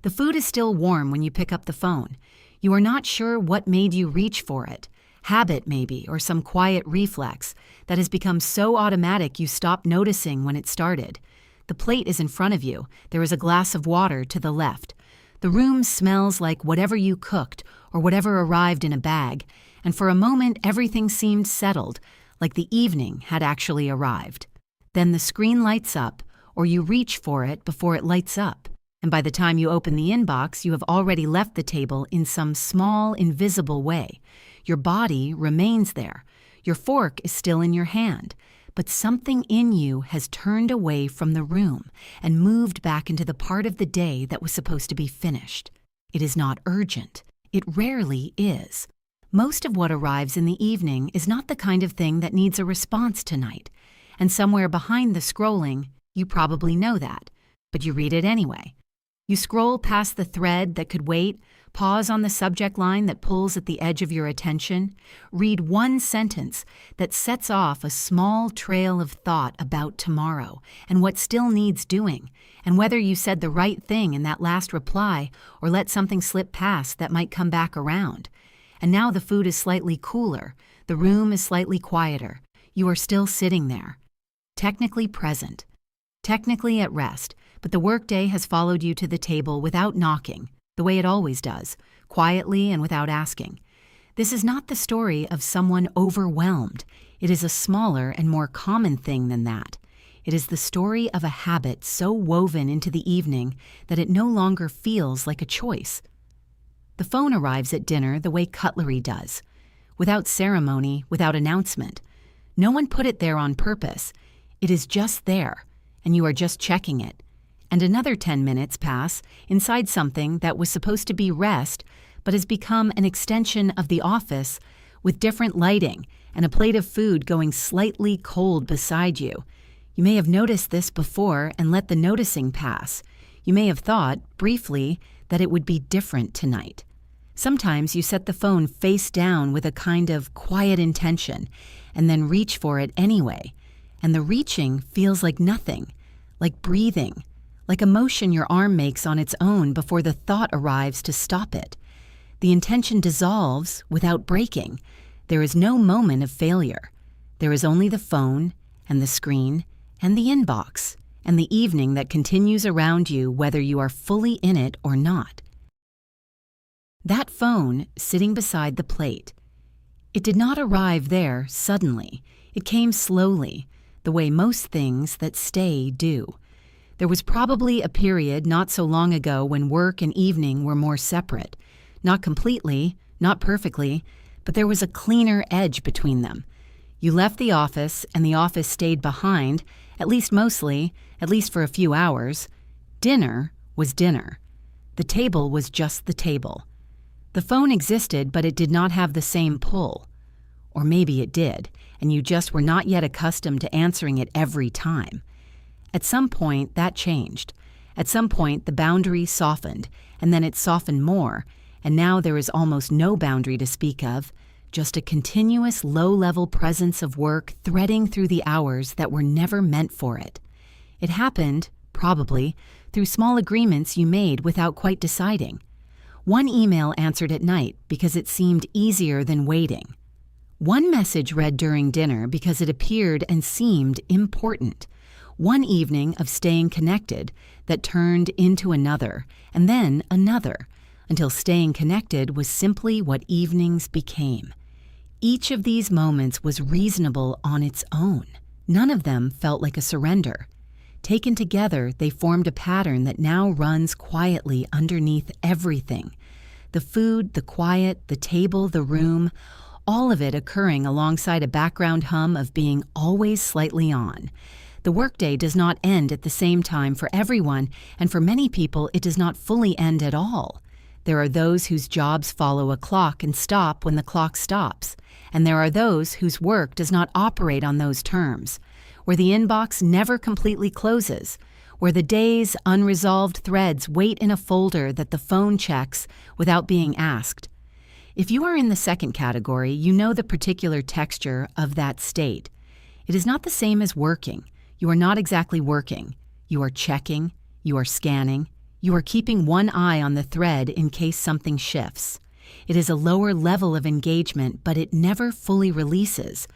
The food is still warm when you pick up the phone. You are not sure what made you reach for it. Habit, maybe, or some quiet reflex that has become so automatic you stop noticing when it started. The plate is in front of you. There is a glass of water to the left. The room smells like whatever you cooked or whatever arrived in a bag, and for a moment everything seemed settled, like the evening had actually arrived. Then the screen lights up, or you reach for it before it lights up, and by the time you open the inbox, you have already left the table in some small, invisible way. Your body remains there. Your fork is still in your hand, but something in you has turned away from the room and moved back into the part of the day that was supposed to be finished. It is not urgent. It rarely is. Most of what arrives in the evening is not the kind of thing that needs a response tonight. And somewhere behind the scrolling, you probably know that, but you read it anyway. You scroll past the thread that could wait, pause on the subject line that pulls at the edge of your attention, read one sentence that sets off a small trail of thought about tomorrow and what still needs doing, and whether you said the right thing in that last reply or let something slip past that might come back around. And now the food is slightly cooler, the room is slightly quieter. You are still sitting there, technically present, technically at rest, but the workday has followed you to the table without knocking, the way it always does, quietly and without asking. This is not the story of someone overwhelmed. It is a smaller and more common thing than that. It is the story of a habit so woven into the evening that it no longer feels like a choice. The phone arrives at dinner the way cutlery does, without ceremony, without announcement. No one put it there on purpose. It is just there, and you are just checking it. And another 10 minutes pass inside something that was supposed to be rest, but has become an extension of the office with different lighting and a plate of food going slightly cold beside you. You may have noticed this before and let the noticing pass. You may have thought, briefly, that it would be different tonight. Sometimes you set the phone face down with a kind of quiet intention and then reach for it anyway. And the reaching feels like nothing, like breathing, like a motion your arm makes on its own before the thought arrives to stop it. The intention dissolves without breaking. There is no moment of failure. There is only the phone and the screen and the inbox and the evening that continues around you whether you are fully in it or not. That phone sitting beside the plate. It did not arrive there suddenly. It came slowly, the way most things that stay do. There was probably a period not so long ago when work and evening were more separate. Not completely, not perfectly, but there was a cleaner edge between them. You left the office, and the office stayed behind, at least mostly, at least for a few hours. Dinner was dinner. The table was just the table. The phone existed, but it did not have the same pull. Or maybe it did, and you just were not yet accustomed to answering it every time. At some point, that changed. At some point, the boundary softened, and then it softened more, and now there is almost no boundary to speak of, just a continuous low-level presence of work threading through the hours that were never meant for it. It happened, probably, through small agreements you made without quite deciding. One email answered at night because it seemed easier than waiting. One message read during dinner because it appeared and seemed important. One evening of staying connected that turned into another, and then another, until staying connected was simply what evenings became. Each of these moments was reasonable on its own. None of them felt like a surrender. Taken together, they formed a pattern that now runs quietly underneath everything. The food, the quiet, the table, the room, all of it occurring alongside a background hum of being always slightly on. The workday does not end at the same time for everyone, and for many people it does not fully end at all. There are those whose jobs follow a clock and stop when the clock stops, and there are those whose work does not operate on those terms, where the inbox never completely closes, where the day's unresolved threads wait in a folder that the phone checks without being asked. If you are in the second category, you know the particular texture of that state. It is not the same as working. You are not exactly working. You are checking, you are scanning, You are keeping one eye on the thread in case something shifts. It is a lower level of engagement, but it never fully releases.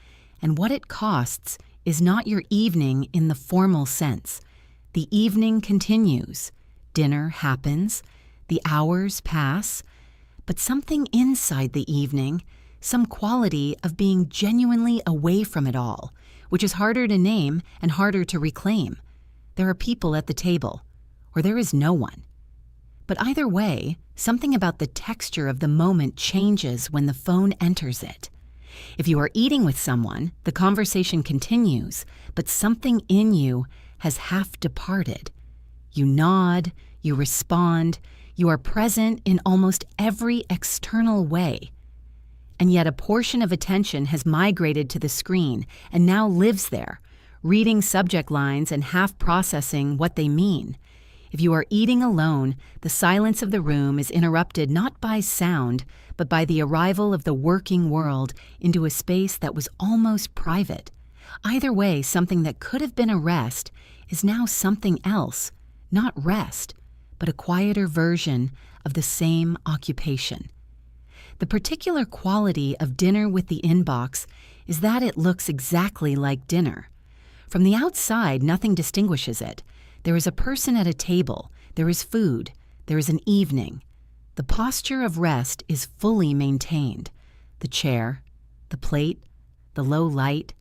And what it costs is not your evening in the formal sense. The evening continues. Dinner happens. The hours pass. But something inside the evening, some quality of being genuinely away from it all, which is harder to name and harder to reclaim. There are people at the table, or there is no one. But either way, something about the texture of the moment changes when the phone enters it. If you are eating with someone, the conversation continues, but something in you has half departed. You nod, you respond, you are present in almost every external way. And yet a portion of attention has migrated to the screen and now lives there, reading subject lines and half processing what they mean. If you are eating alone, the silence of the room is interrupted not by sound, but by the arrival of the working world into a space that was almost private. Either way, something that could have been a rest is now something else, not rest, but a quieter version of the same occupation. The particular quality of dinner with the inbox is that it looks exactly like dinner. From the outside, nothing distinguishes it. There is a person at a table, there is food, there is an evening. The posture of rest is fully maintained. The chair, the plate, the low light,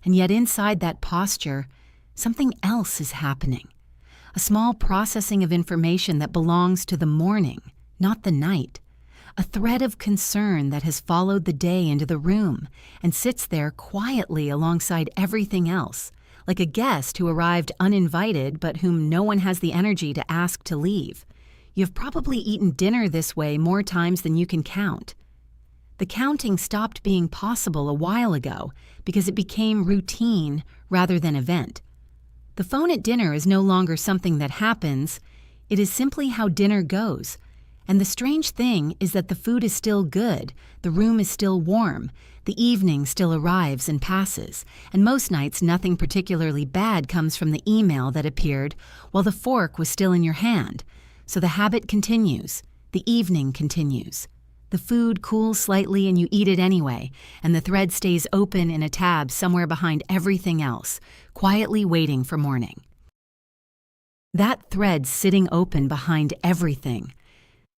and yet inside that posture, something else is happening. A small processing of information that belongs to the morning, not the night. A thread of concern that has followed the day into the room and sits there quietly alongside everything else, like a guest who arrived uninvited but whom no one has the energy to ask to leave. You've probably eaten dinner this way more times than you can count. The counting stopped being possible a while ago because it became routine rather than event. The phone at dinner is no longer something that happens, it is simply how dinner goes. And the strange thing is that the food is still good, the room is still warm, the evening still arrives and passes, and most nights nothing particularly bad comes from the email that appeared while the fork was still in your hand. So the habit continues, the evening continues. The food cools slightly and you eat it anyway, and the thread stays open in a tab somewhere behind everything else, quietly waiting for morning. That thread sitting open behind everything.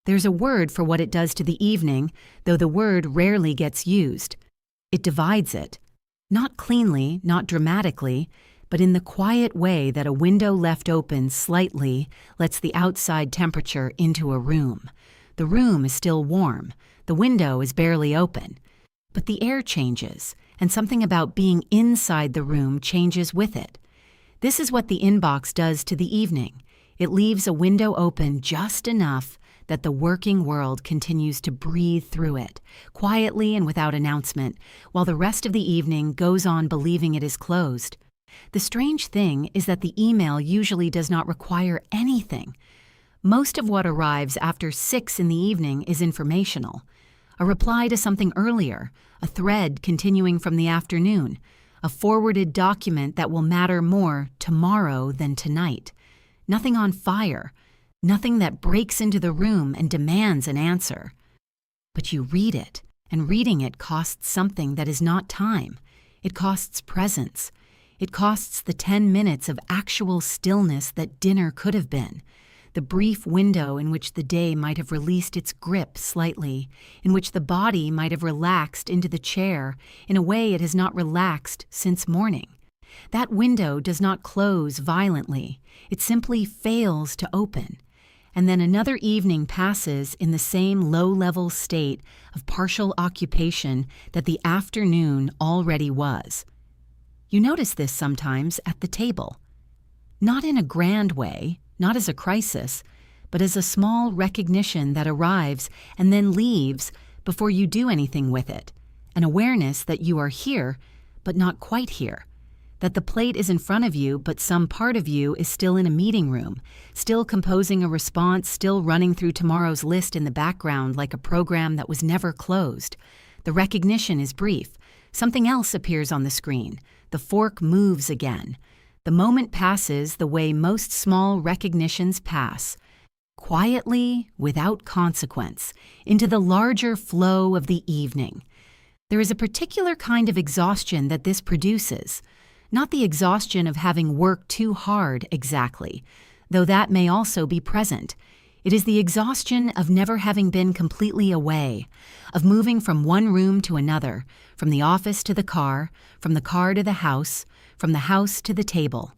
There's a word for what it does to the evening, though the word rarely gets used. It divides it. Not cleanly, not dramatically, but in the quiet way that a window left open slightly lets the outside temperature into a room. The room is still warm. The window is barely open. But the air changes, and something about being inside the room changes with it. This is what the inbox does to the evening. It leaves a window open just enough that the working world continues to breathe through it, quietly and without announcement, while the rest of the evening goes on believing it is closed. The strange thing is that the email usually does not require anything. Most of what arrives after 6 in the evening is informational. A reply to something earlier, a thread continuing from the afternoon, a forwarded document that will matter more tomorrow than tonight. Nothing on fire. Nothing that breaks into the room and demands an answer. But you read it, and reading it costs something that is not time. It costs presence. It costs the 10 minutes of actual stillness that dinner could have been. The brief window in which the day might have released its grip slightly, in which the body might have relaxed into the chair in a way it has not relaxed since morning. That window does not close violently. It simply fails to open. And then another evening passes in the same low-level state of partial occupation that the afternoon already was. You notice this sometimes at the table. Not in a grand way, not as a crisis, but as a small recognition that arrives and then leaves before you do anything with it. An awareness that you are here, but not quite here. That the plate is in front of you, but some part of you is still in a meeting room, still composing a response, still running through tomorrow's list in the background like a program that was never closed. The recognition is brief. Something else appears on the screen. The fork moves again. The moment passes the way most small recognitions pass. quietly, without consequence, into the larger flow of the evening. There is a particular kind of exhaustion that this produces, not the exhaustion of having worked too hard exactly, though that may also be present. It is the exhaustion of never having been completely away, of moving from one room to another, from the office to the car to the house, from the house to the table,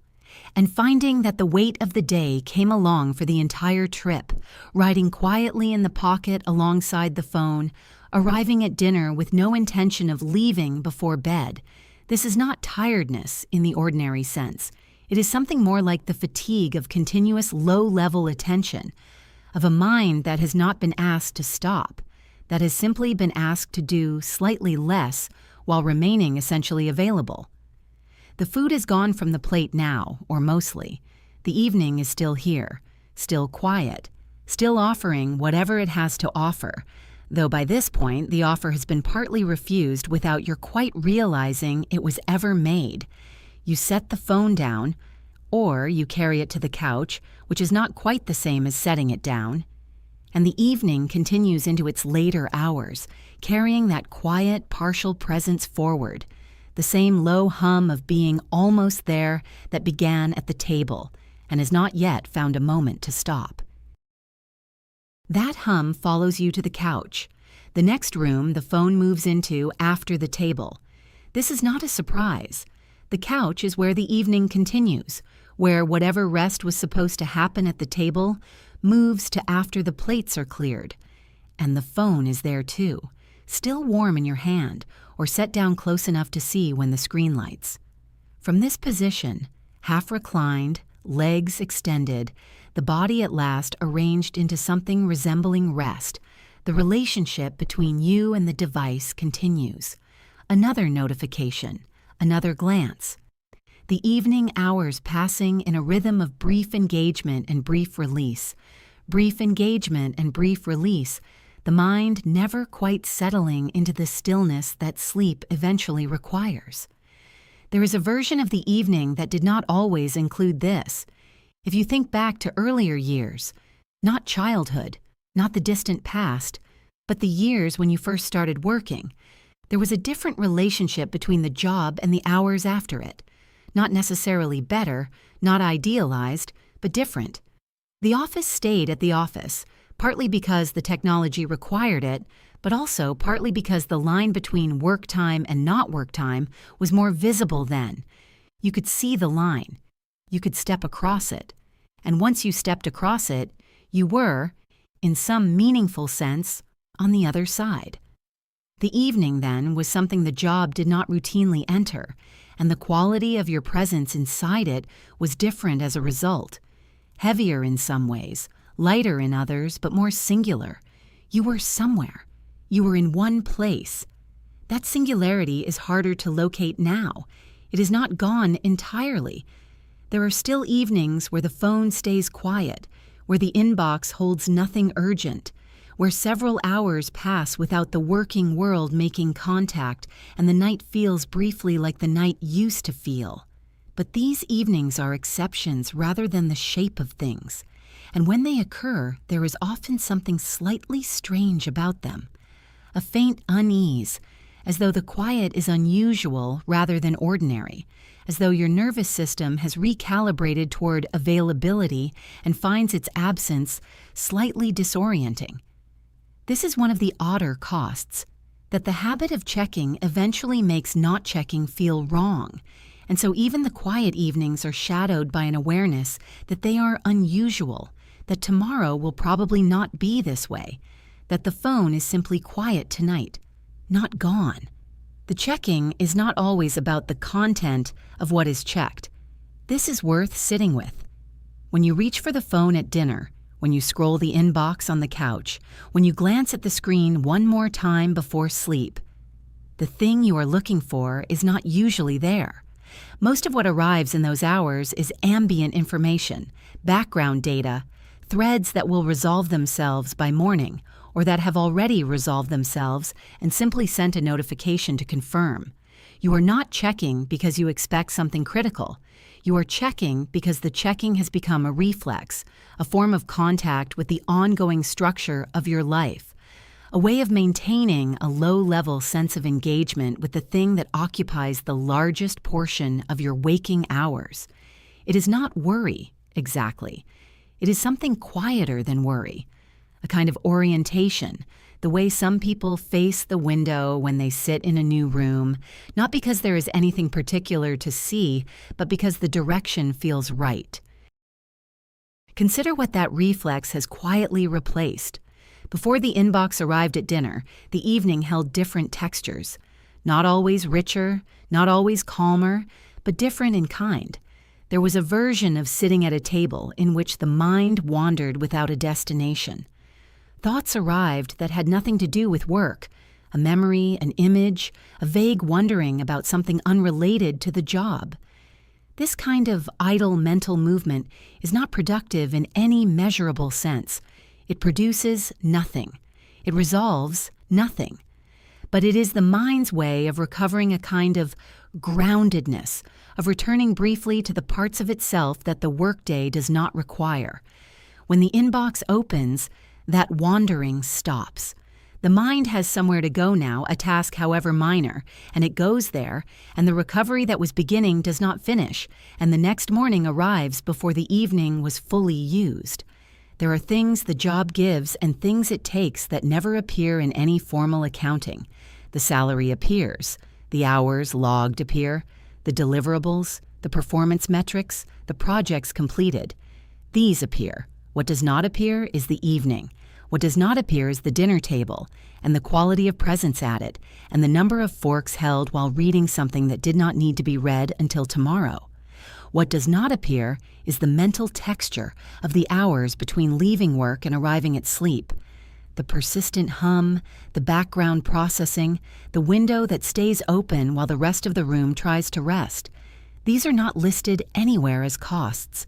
and finding that the weight of the day came along for the entire trip, riding quietly in the pocket alongside the phone, arriving at dinner with no intention of leaving before bed. This is not tiredness in the ordinary sense. It is something more like the fatigue of continuous low-level attention, of a mind that has not been asked to stop, that has simply been asked to do slightly less while remaining essentially available. The food is gone from the plate now, or mostly. The evening is still here, still quiet, still offering whatever it has to offer, though by this point the offer has been partly refused without your quite realizing it was ever made. You set the phone down, or you carry it to the couch, which is not quite the same as setting it down. And the evening continues into its later hours, carrying that quiet, partial presence forward, the same low hum of being almost there that began at the table and has not yet found a moment to stop. That hum follows you to the couch, the next room the phone moves into after the table. This is not a surprise. The couch is where the evening continues, where whatever rest was supposed to happen at the table moves to after the plates are cleared. And the phone is there too, still warm in your hand or set down close enough to see when the screen lights. From this position, half reclined, legs extended, the body at last arranged into something resembling rest, the relationship between you and the device continues. Another notification, another glance. The evening hours passing in a rhythm of brief engagement and brief release. Brief engagement and brief release, the mind never quite settling into the stillness that sleep eventually requires. There is a version of the evening that did not always include this. If you think back to earlier years, not childhood, not the distant past, but the years when you first started working, there was a different relationship between the job and the hours after it. Not necessarily better, not idealized, but different. The office stayed at the office, partly because the technology required it, but also partly because the line between work time and not work time was more visible then. You could see the line. You could step across it. And once you stepped across it, you were, in some meaningful sense, on the other side. The evening, then, was something the job did not routinely enter, and the quality of your presence inside it was different as a result. Heavier in some ways, lighter in others, but more singular. You were somewhere. You were in one place. That singularity is harder to locate now. It is not gone entirely. There are still evenings where the phone stays quiet, where the inbox holds nothing urgent, where several hours pass without the working world making contact and the night feels briefly like the night used to feel. But these evenings are exceptions rather than the shape of things, and when they occur, there is often something slightly strange about them. A faint unease, as though the quiet is unusual rather than ordinary, as though your nervous system has recalibrated toward availability and finds its absence slightly disorienting. This is one of the odder costs, that the habit of checking eventually makes not checking feel wrong, and so even the quiet evenings are shadowed by an awareness that they are unusual, that tomorrow will probably not be this way, that the phone is simply quiet tonight, not gone. The checking is not always about the content of what is checked. This is worth sitting with. When you reach for the phone at dinner, when you scroll the inbox on the couch, when you glance at the screen one more time before sleep, the thing you are looking for is not usually there. Most of what arrives in those hours is ambient information, background data, threads that will resolve themselves by morning, or that have already resolved themselves and simply sent a notification to confirm. You are not checking because you expect something critical. You are checking because the checking has become a reflex, a form of contact with the ongoing structure of your life, a way of maintaining a low-level sense of engagement with the thing that occupies the largest portion of your waking hours. It is not worry, exactly. It is something quieter than worry, a kind of orientation, the way some people face the window when they sit in a new room, not because there is anything particular to see, but because the direction feels right. Consider what that reflex has quietly replaced. Before the inbox arrived at dinner, the evening held different textures. Not always richer, not always calmer, but different in kind. There was a version of sitting at a table in which the mind wandered without a destination. Thoughts arrived that had nothing to do with work, a memory, an image, a vague wondering about something unrelated to the job. This kind of idle mental movement is not productive in any measurable sense. It produces nothing. It resolves nothing. But it is the mind's way of recovering a kind of groundedness, of returning briefly to the parts of itself that the workday does not require. When the inbox opens, that wandering stops. The mind has somewhere to go now, a task however minor, and it goes there, and the recovery that was beginning does not finish, and the next morning arrives before the evening was fully used. There are things the job gives and things it takes that never appear in any formal accounting. The salary appears, the hours logged appear, the deliverables, the performance metrics, the projects completed. These appear. What does not appear is the evening. What does not appear is the dinner table, and the quality of presence at it, and the number of forks held while reading something that did not need to be read until tomorrow. What does not appear is the mental texture of the hours between leaving work and arriving at sleep. The persistent hum, the background processing, the window that stays open while the rest of the room tries to rest. These are not listed anywhere as costs.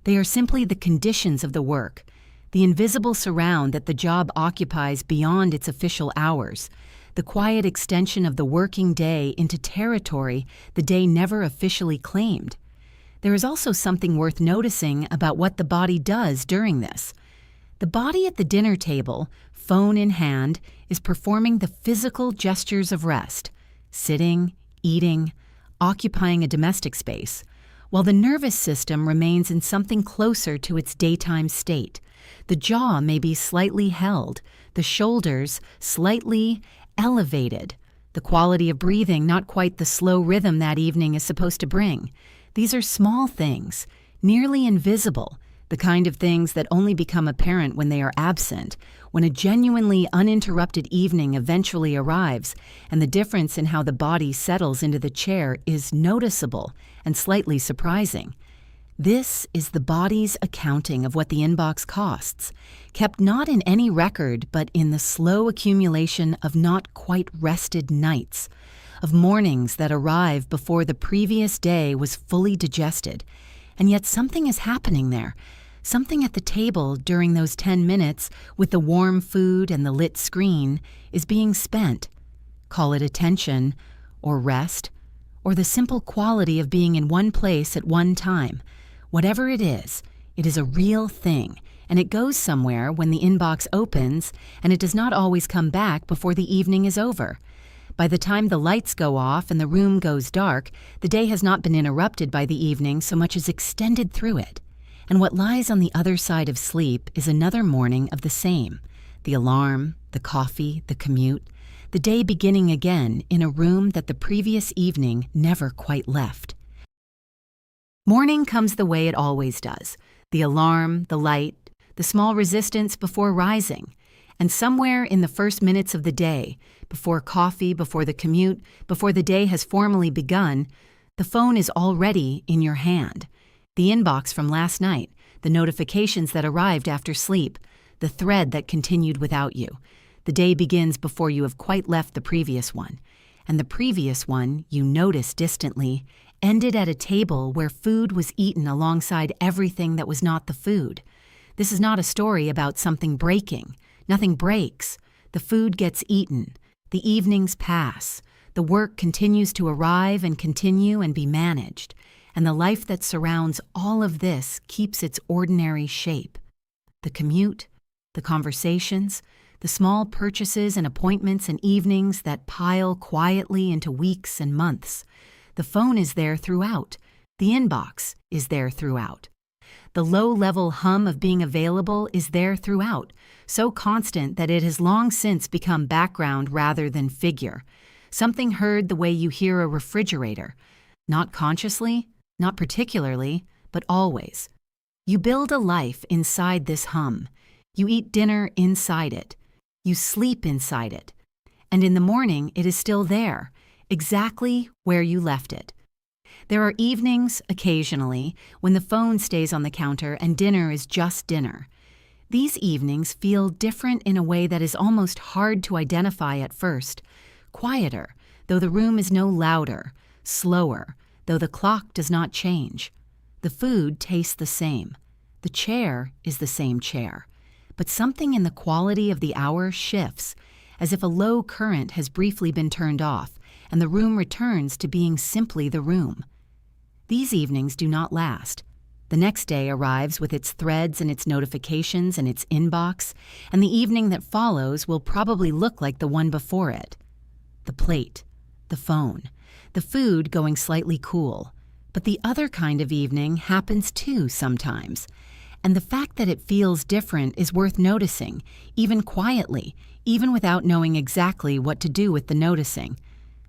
They are simply the conditions of the work, the invisible surround that the job occupies beyond its official hours, the quiet extension of the working day into territory the day never officially claimed. There is also something worth noticing about what the body does during this. The body at the dinner table, phone in hand, is performing the physical gestures of rest, sitting, eating, occupying a domestic space, while the nervous system remains in something closer to its daytime state. The jaw may be slightly held, the shoulders slightly elevated, the quality of breathing not quite the slow rhythm that evening is supposed to bring. These are small things, nearly invisible, the kind of things that only become apparent when they are absent, when a genuinely uninterrupted evening eventually arrives, and the difference in how the body settles into the chair is noticeable and slightly surprising. This is the body's accounting of what the inbox costs, kept not in any record but in the slow accumulation of not quite rested nights, of mornings that arrive before the previous day was fully digested. And yet something is happening there, something at the table during those 10 minutes with the warm food and the lit screen is being spent. Call it attention, or rest, or the simple quality of being in one place at one time. Whatever it is a real thing, and it goes somewhere when the inbox opens, and it does not always come back before the evening is over. By the time the lights go off and the room goes dark, the day has not been interrupted by the evening so much as extended through it. And what lies on the other side of sleep is another morning of the same. The alarm, the coffee, the commute, the day beginning again in a room that the previous evening never quite left. Morning comes the way it always does. The alarm, the light, the small resistance before rising. And somewhere in the first minutes of the day, before coffee, before the commute, before the day has formally begun, the phone is already in your hand. The inbox from last night, the notifications that arrived after sleep, the thread that continued without you. The day begins before you have quite left the previous one. And the previous one, you notice distantly, ended at a table where food was eaten alongside everything that was not the food. This is not a story about something breaking. Nothing breaks. The food gets eaten. The evenings pass. The work continues to arrive and continue and be managed. and the life that surrounds all of this keeps its ordinary shape. The commute, the conversations, the small purchases and appointments and evenings that pile quietly into weeks and months. The phone is there throughout. The inbox is there throughout. The low-level hum of being available is there throughout, so constant that it has long since become background rather than figure. Something heard the way you hear a refrigerator. Not consciously, not particularly, but always. You build a life inside this hum. You eat dinner inside it. You sleep inside it. And in the morning, it is still there, exactly where you left it. There are evenings, occasionally, when the phone stays on the counter and dinner is just dinner. These evenings feel different in a way that is almost hard to identify at first. Quieter, though the room is no louder. Slower, though the clock does not change. The food tastes the same. The chair is the same chair. But something in the quality of the hour shifts, as if a low current has briefly been turned off, and the room returns to being simply the room. These evenings do not last. The next day arrives with its threads and its notifications and its inbox, and the evening that follows will probably look like the one before it. The plate, the phone, the food going slightly cool. But the other kind of evening happens too sometimes. And the fact that it feels different is worth noticing, even quietly, even without knowing exactly what to do with the noticing.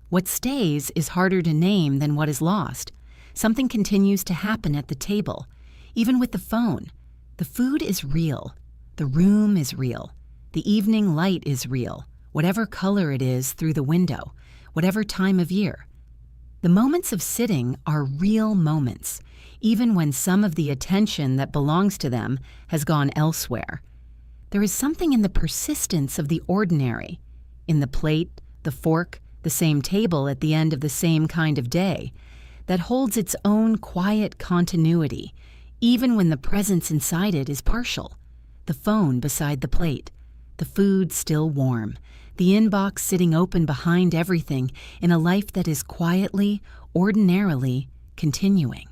What stays is harder to name than what is lost. Something continues to happen at the table, even with the phone. The food is real. The room is real. The evening light is real, whatever color it is through the window, whatever time of year. The moments of sitting are real moments, even when some of the attention that belongs to them has gone elsewhere. There is something in the persistence of the ordinary, in the plate, the fork, the same table at the end of the same kind of day, that holds its own quiet continuity, even when the presence inside it is partial. The phone beside the plate, the food still warm, the inbox sitting open behind everything in a life that is quietly, ordinarily continuing.